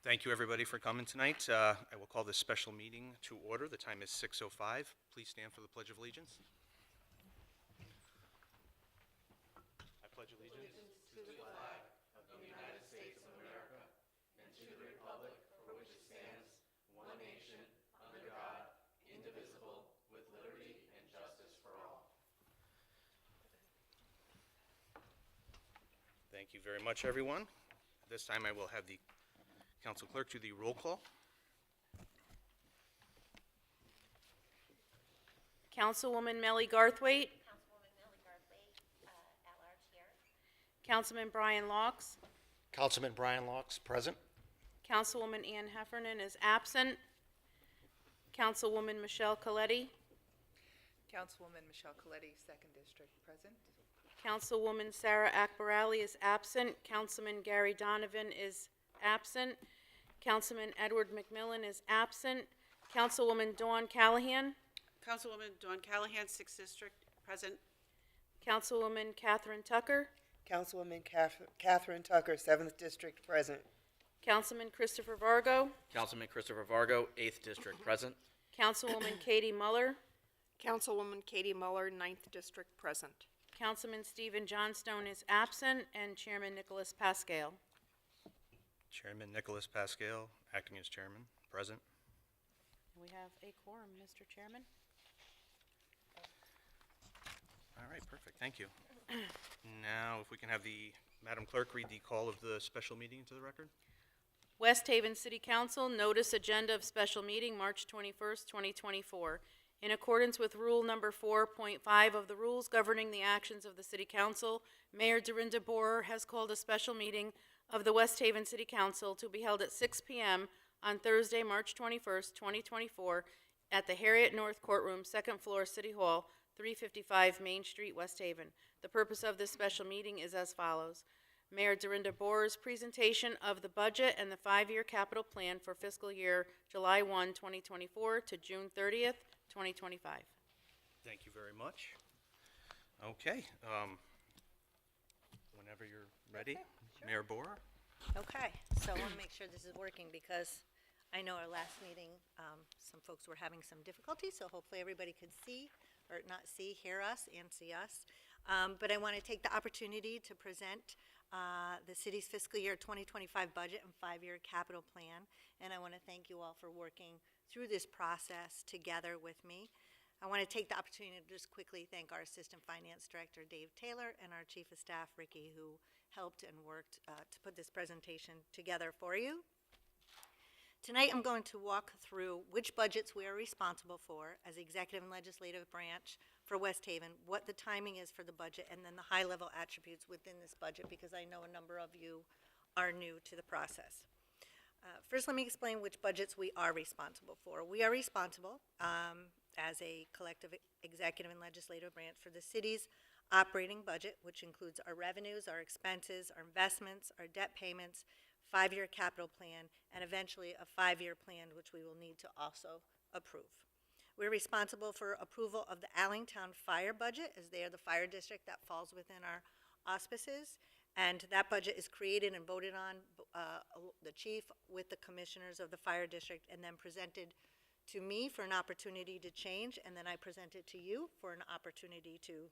Thank you, everybody, for coming tonight. I will call this special meeting to order. The time is 6:05. Please stand for the Pledge of Allegiance. I pledge allegiance to the flag of the United States of America and to the republic for which it stands, one nation, under God, indivisible, with liberty and justice for all. Thank you very much, everyone. At this time, I will have the Council Clerk do the roll call. Councilwoman Melly Garthwaite. At large here. Councilman Brian Laux. Councilman Brian Laux, present. Councilwoman Ann Heffernan is absent. Councilwoman Michelle Coletti. Councilwoman Michelle Coletti, 2nd District, present. Councilwoman Sarah Akbarali is absent. Councilman Gary Donovan is absent. Councilman Edward McMillan is absent. Councilwoman Dawn Callahan. Councilwoman Dawn Callahan, 6th District, present. Councilwoman Catherine Tucker. Councilwoman Catherine Tucker, 7th District, present. Councilman Christopher Vargo. Councilman Christopher Vargo, 8th District, present. Councilwoman Katie Muller. Councilwoman Katie Muller, 9th District, present. Councilman Stephen Johnstone is absent, and Chairman Nicholas Pascal. Chairman Nicholas Pascal, acting as chairman, present. We have a quorum, Mr. Chairman. All right, perfect. Thank you. Now, if we can have the Madam Clerk read the call of the special meeting into the record. West Haven City Council notice agenda of special meeting March 21st, 2024. In accordance with Rule Number 4.5 of the rules governing the actions of the City Council, Mayor Dorinda Borer has called a special meeting of the West Haven City Council to be held at 6 p.m. on Thursday, March 21st, 2024, at the Harriet North Courtroom, 2nd floor, City Hall, 355 Main Street, West Haven. The purpose of this special meeting is as follows. Mayor Dorinda Borer's presentation of the budget and the 5-year capital plan for fiscal year July 1, 2024 to June 30th, 2025. Thank you very much. Okay. Whenever you're ready, Mayor Borer. Okay, so I want to make sure this is working because I know our last meeting, some folks were having some difficulties, so hopefully everybody could see, or not see, hear us and see us. But I want to take the opportunity to present the city's fiscal year 2025 budget and 5-year capital plan. And I want to thank you all for working through this process together with me. I want to take the opportunity to just quickly thank our Assistant Finance Director, Dave Taylor, and our Chief of Staff, Ricky, who helped and worked to put this presentation together for you. Tonight, I'm going to walk through which budgets we are responsible for as executive and legislative branch for West Haven, what the timing is for the budget, and then the high-level attributes within this budget, because I know a number of you are new to the process. First, let me explain which budgets we are responsible for. We are responsible as a collective executive and legislative branch for the city's operating budget, which includes our revenues, our expenses, our investments, our debt payments, 5-year capital plan, and eventually a 5-year plan, which we will need to also approve. We're responsible for approval of the Allentown Fire budget, as they are the fire district that falls within our auspices, and that budget is created and voted on the chief with the commissioners of the fire district, and then presented to me for an opportunity to change, and then I present it to you for an opportunity to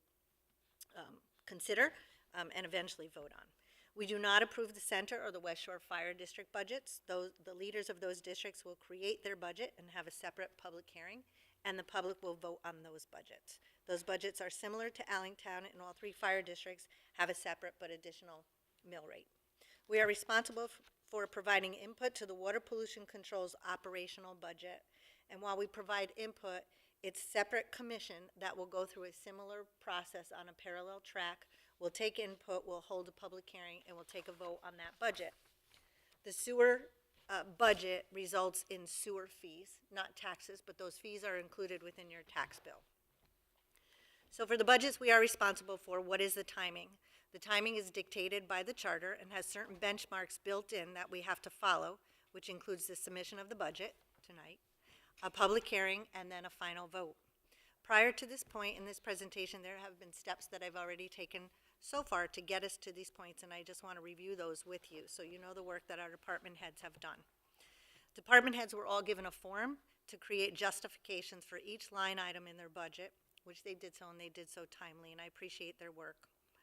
consider and eventually vote on. We do not approve the Center or the West Shore Fire District budgets. The leaders of those districts will create their budget and have a separate public hearing, and the public will vote on those budgets. Those budgets are similar to Allentown, and all 3 fire districts have a separate but additional mill rate. We are responsible for providing input to the Water Pollution Control's operational budget, and while we provide input, it's separate commission that will go through a similar process on a parallel track. We'll take input, we'll hold a public hearing, and we'll take a vote on that budget. The sewer budget results in sewer fees, not taxes, but those fees are included within your tax bill. So for the budgets we are responsible for, what is the timing? The timing is dictated by the charter and has certain benchmarks built in that we have to follow, which includes the submission of the budget tonight, a public hearing, and then a final vote. Prior to this point in this presentation, there have been steps that I've already taken so far to get us to these points, and I just want to review those with you so you know the work that our department heads have done. Department heads were all given a form to create justifications for each line item in their budget, which they did so, and they did so timely, and I appreciate their work.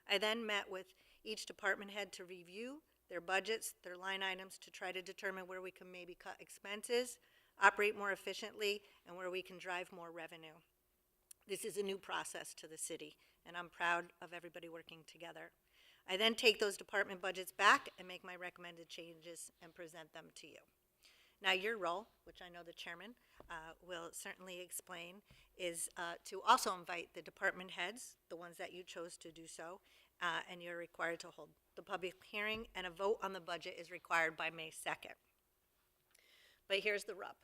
I then met with each department head to review their budgets, their line items, to try to determine where we can maybe cut expenses, operate more efficiently, and where we can drive more revenue. This is a new process to the city, and I'm proud of everybody working together. I then take those department budgets back and make my recommended changes and present them to you. Now, your role, which I know the chairman will certainly explain, is to also invite the department heads, the ones that you chose to do so, and you're required to hold the public hearing, and a vote on the budget is required by May 2nd. But here's the rub.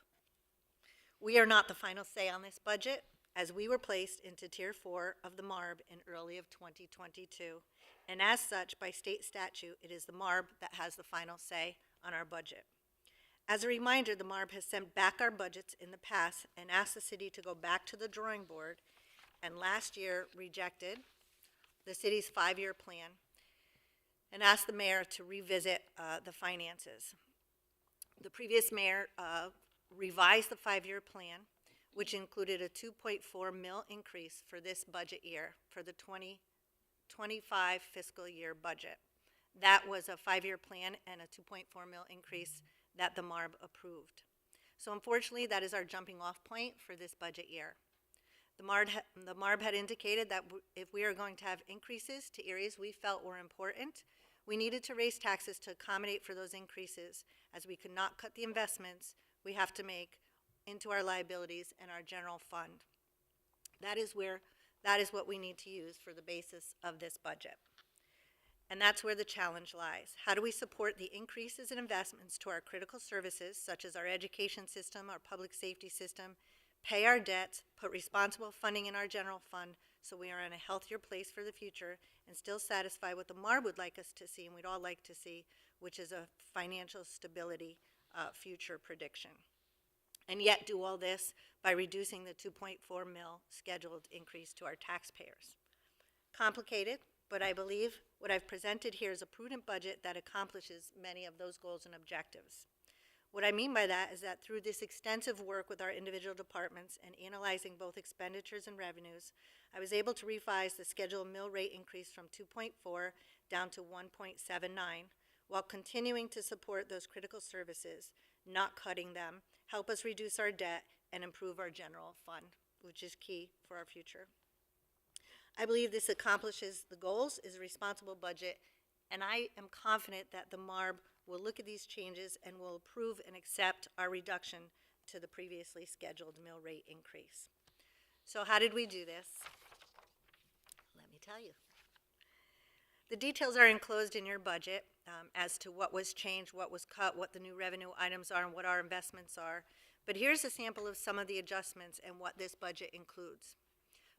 We are not the final say on this budget, as we were placed into Tier 4 of the MARB in early of 2022, and as such, by state statute, it is the MARB that has the final say on our budget. As a reminder, the MARB has sent back our budgets in the past and asked the city to go back to the drawing board, and last year rejected the city's 5-year plan and asked the mayor to revisit the finances. The previous mayor revised the 5-year plan, which included a 2.4 mil increase for this budget year, for the 2025 fiscal year budget. That was a 5-year plan and a 2.4 mil increase that the MARB approved. So unfortunately, that is our jumping off point for this budget year. The MARB had indicated that if we are going to have increases to areas we felt were important, we needed to raise taxes to accommodate for those increases, as we could not cut the investments we have to make into our liabilities and our general fund. That is what we need to use for the basis of this budget. And that's where the challenge lies. How do we support the increases in investments to our critical services, such as our education system, our public safety system, pay our debts, put responsible funding in our general fund so we are in a healthier place for the future, and still satisfy what the MARB would like us to see, and we'd all like to see, which is a financial stability future prediction. And yet do all this by reducing the 2.4 mil scheduled increase to our taxpayers. Complicated, but I believe what I've presented here is a prudent budget that accomplishes many of those goals and objectives. What I mean by that is that through this extensive work with our individual departments and analyzing both expenditures and revenues, I was able to revise the scheduled mill rate increase from 2.4 down to 1.79, while continuing to support those critical services, not cutting them, help us reduce our debt, and improve our general fund, which is key for our future. I believe this accomplishes the goals, is a responsible budget, and I am confident that the MARB will look at these changes and will approve and accept our reduction to the previously scheduled mill rate increase. So how did we do this? Let me tell you. The details are enclosed in your budget as to what was changed, what was cut, what the new revenue items are, and what our investments are. But here's a sample of some of the adjustments and what this budget includes.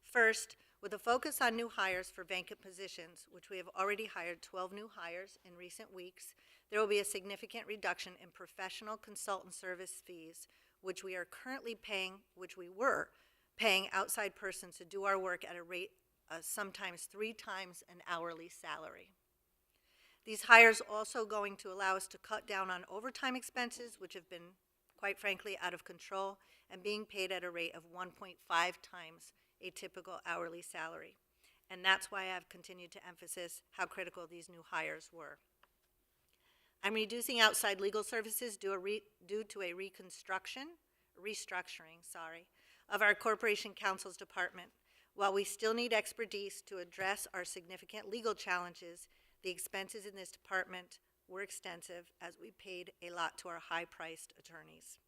First, with a focus on new hires for vacant positions, which we have already hired 12 new hires in recent weeks, there will be a significant reduction in professional consultant service fees, which we are currently paying, which we were paying outside persons to do our work at a rate sometimes 3 times an hourly salary. These hires also going to allow us to cut down on overtime expenses, which have been, quite frankly, out of control, and being paid at a rate of 1.5 times a typical hourly salary. And that's why I've continued to emphasize how critical these new hires were. I'm reducing outside legal services due to a restructuring, of our Corporation Counsel's Department. While we still need expertise to address our significant legal challenges, the expenses in this department were extensive, as we paid a lot to our high-priced attorneys.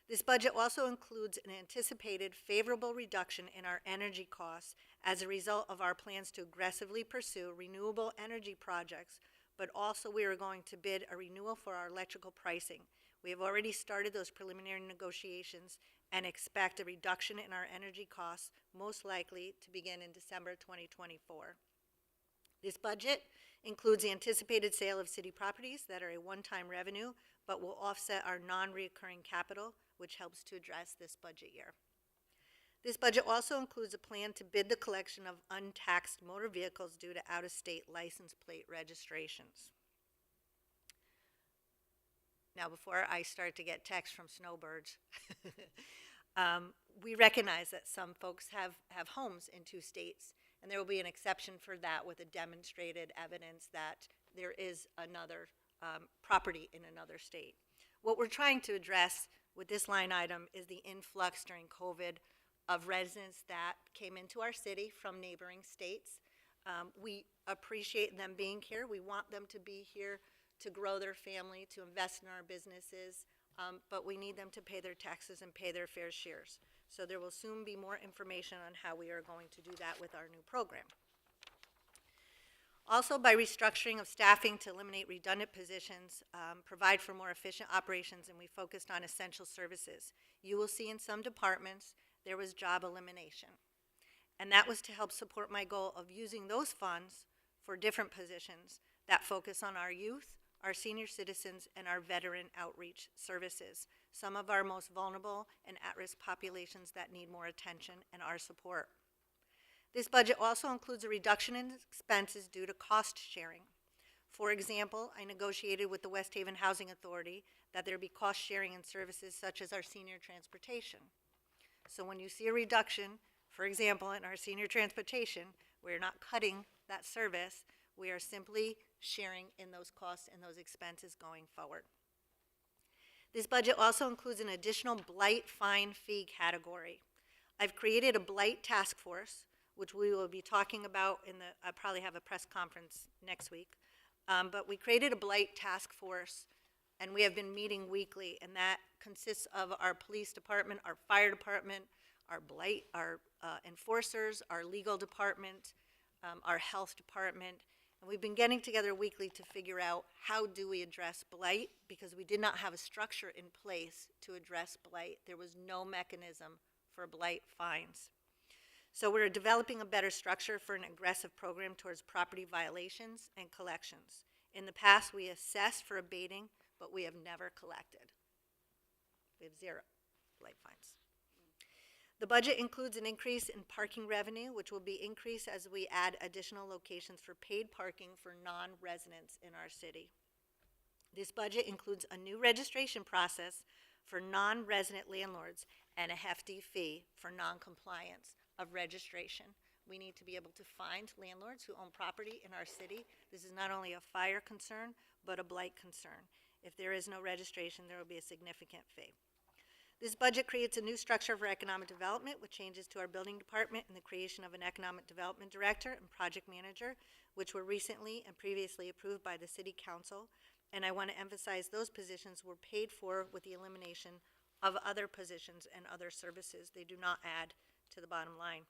This budget also includes an anticipated favorable reduction in our energy costs as a result of our plans to aggressively pursue renewable energy projects, but also we are going to bid a renewal for our electrical pricing. We have already started those preliminary negotiations and expect a reduction in our energy costs, most likely to begin in December 2024. This budget includes the anticipated sale of city properties that are a one-time revenue, but will offset our non-recurring capital, which helps to address this budget year. This budget also includes a plan to bid the collection of untaxed motor vehicles due to out-of-state license plate registrations. Now, before I start to get texts from snowbirds, we recognize that some folks have homes in 2 states, and there will be an exception for that with a demonstrated evidence that there is another property in another state. What we're trying to address with this line item is the influx during COVID of residents that came into our city from neighboring states. We appreciate them being here. We want them to be here to grow their family, to invest in our businesses, but we need them to pay their taxes and pay their fair shares. So there will soon be more information on how we are going to do that with our new program. Also, by restructuring of staffing to eliminate redundant positions, provide for more efficient operations, and we focused on essential services. You will see in some departments there was job elimination. And that was to help support my goal of using those funds for different positions that focus on our youth, our senior citizens, and our veteran outreach services, some of our most vulnerable and at-risk populations that need more attention and our support. This budget also includes a reduction in expenses due to cost sharing. For example, I negotiated with the West Haven Housing Authority that there be cost sharing in services such as our senior transportation. So when you see a reduction, for example, in our senior transportation, we're not cutting that service, we are simply sharing in those costs and those expenses going forward. This budget also includes an additional blight fine fee category. I've created a blight task force, which we will be talking about I'll probably have a press conference next week. But we created a blight task force, and we have been meeting weekly, and that consists of our police department, our fire department, our blight, our enforcers, our legal department, our health department, and we've been getting together weekly to figure out how do we address blight, because we did not have a structure in place to address blight. There was no mechanism for blight fines. So we're developing a better structure for an aggressive program towards property violations and collections. In the past, we assessed for abating, but we have never collected. We have 0 blight fines. The budget includes an increase in parking revenue, which will be increased as we add additional locations for paid parking for non-residents in our city. This budget includes a new registration process for non-resident landlords and a hefty fee for non-compliance of registration. We need to be able to find landlords who own property in our city. This is not only a fire concern, but a blight concern. If there is no registration, there will be a significant fee. This budget creates a new structure for economic development with changes to our building department and the creation of an economic development director and project manager, which were recently and previously approved by the City Council. And I want to emphasize those positions were paid for with the elimination of other positions and other services. They do not add to the bottom line.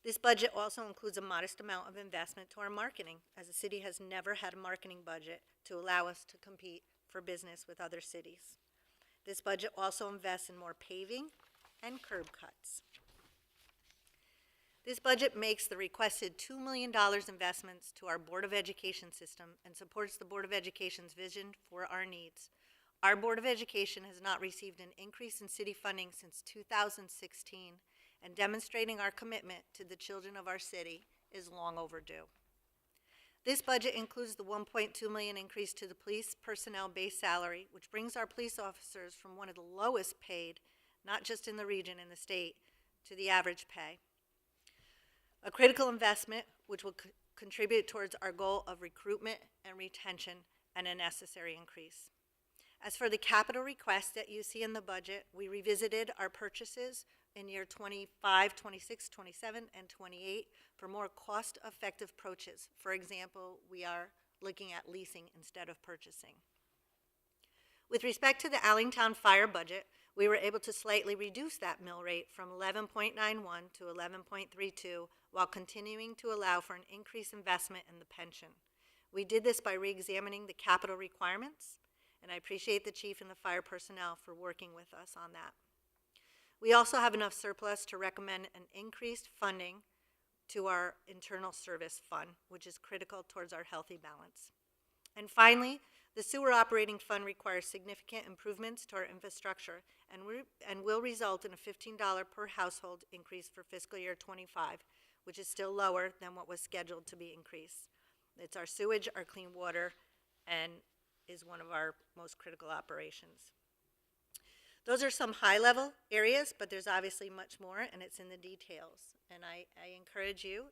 This budget also includes a modest amount of investment to our marketing, as the city has never had a marketing budget to allow us to compete for business with other cities. This budget also invests in more paving and curb cuts. This budget makes the requested $2 million investments to our Board of Education system and supports the Board of Education's vision for our needs. Our Board of Education has not received an increase in city funding since 2016, and demonstrating our commitment to the children of our city is long overdue. This budget includes the $1.2 million increase to the police personnel base salary, which brings our police officers from one of the lowest paid, not just in the region, in the state, to the average pay. A critical investment which will contribute towards our goal of recruitment and retention, and a necessary increase. As for the capital requests that you see in the budget, we revisited our purchases in year 25, 26, 27, and 28 for more cost-effective approaches. For example, we are looking at leasing instead of purchasing. With respect to the Allentown fire budget, we were able to slightly reduce that mill rate from 11.91 to 11.32 while continuing to allow for an increased investment in the pension. We did this by re-examining the capital requirements, and I appreciate the chief and the fire personnel for working with us on that. We also have enough surplus to recommend an increased funding to our internal service fund, which is critical towards our healthy balance. And finally, the sewer operating fund requires significant improvements to our infrastructure and will result in a $15 per household increase for fiscal year 25, which is still lower than what was scheduled to be increased. It's our sewage, our clean water, and is one of our most critical operations. Those are some high-level areas, but there's obviously much more, and it's in the details. And I encourage you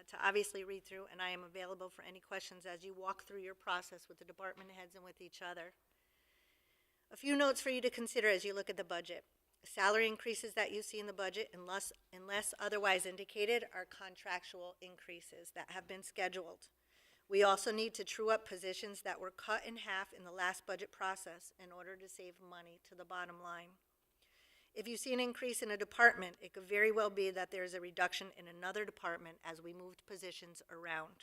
to obviously read through, and I am available for any questions as you walk through your process with the department heads and with each other. A few notes for you to consider as you look at the budget. Salary increases that you see in the budget, unless otherwise indicated, are contractual increases that have been scheduled. We also need to true up positions that were cut in half in the last budget process in order to save money to the bottom line. If you see an increase in a department, it could very well be that there is a reduction in another department as we moved positions around.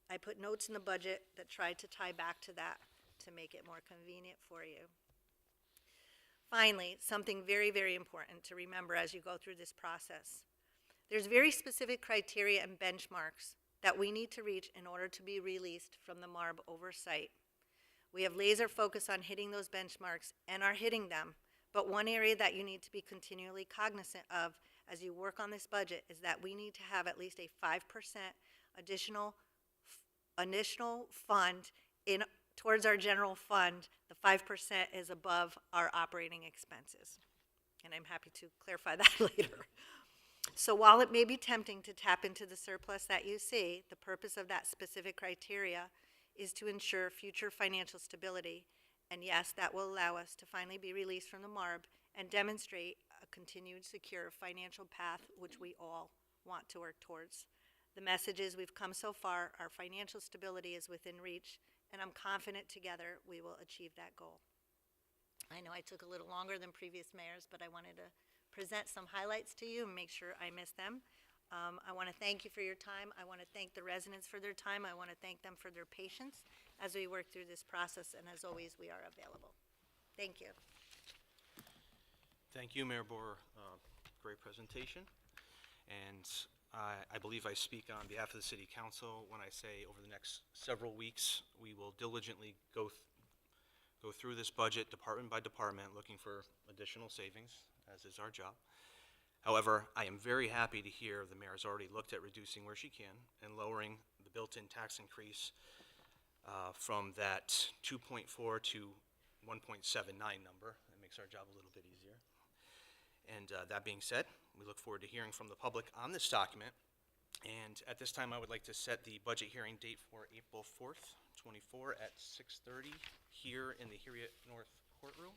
I put notes in the budget that tried to tie back to that to make it more convenient for you. Finally, something very, very important to remember as you go through this process. There's very specific criteria and benchmarks that we need to reach in order to be released from the MARB oversight. We have laser focus on hitting those benchmarks and are hitting them, but one area that you need to be continually cognizant of as you work on this budget is that we need to have at least a 5% additional fund towards our general fund. The 5% is above our operating expenses. And I'm happy to clarify that later. So while it may be tempting to tap into the surplus that you see, the purpose of that specific criteria is to ensure future financial stability. And yes, that will allow us to finally be released from the MARB and demonstrate a continued secure financial path, which we all want to work towards. The message is we've come so far, our financial stability is within reach, and I'm confident together we will achieve that goal. I know I took a little longer than previous mayors, but I wanted to present some highlights to you and make sure I miss them. I want to thank you for your time. I want to thank the residents for their time. I want to thank them for their patience as we work through this process, and as always, we are available. Thank you. Thank you, Mayor Boer. Great presentation. And I believe I speak on behalf of the City Council when I say over the next several weeks, we will diligently go through this budget department by department, looking for additional savings, as is our job. However, I am very happy to hear the mayor's already looked at reducing where she can and lowering the built-in tax increase from that 2.4 to 1.79 number. That makes our job a little bit easier. And that being said, we look forward to hearing from the public on this document. And at this time, I would like to set the budget hearing date for April 4th, 24 at 6:30 here in the Harriet North Courtroom.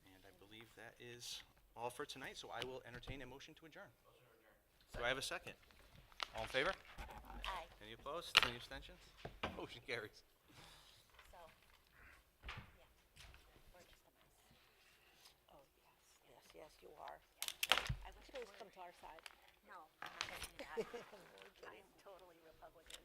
And I believe that is all for tonight, so I will entertain a motion to adjourn. Do I have a second? All in favor? Aye. Any opposed? Any abstentions? Motion carries. So, yeah, we're just a mess. Oh, yes, you are. Please come to our side. No, I'm not going to do that. I'm totally Republican.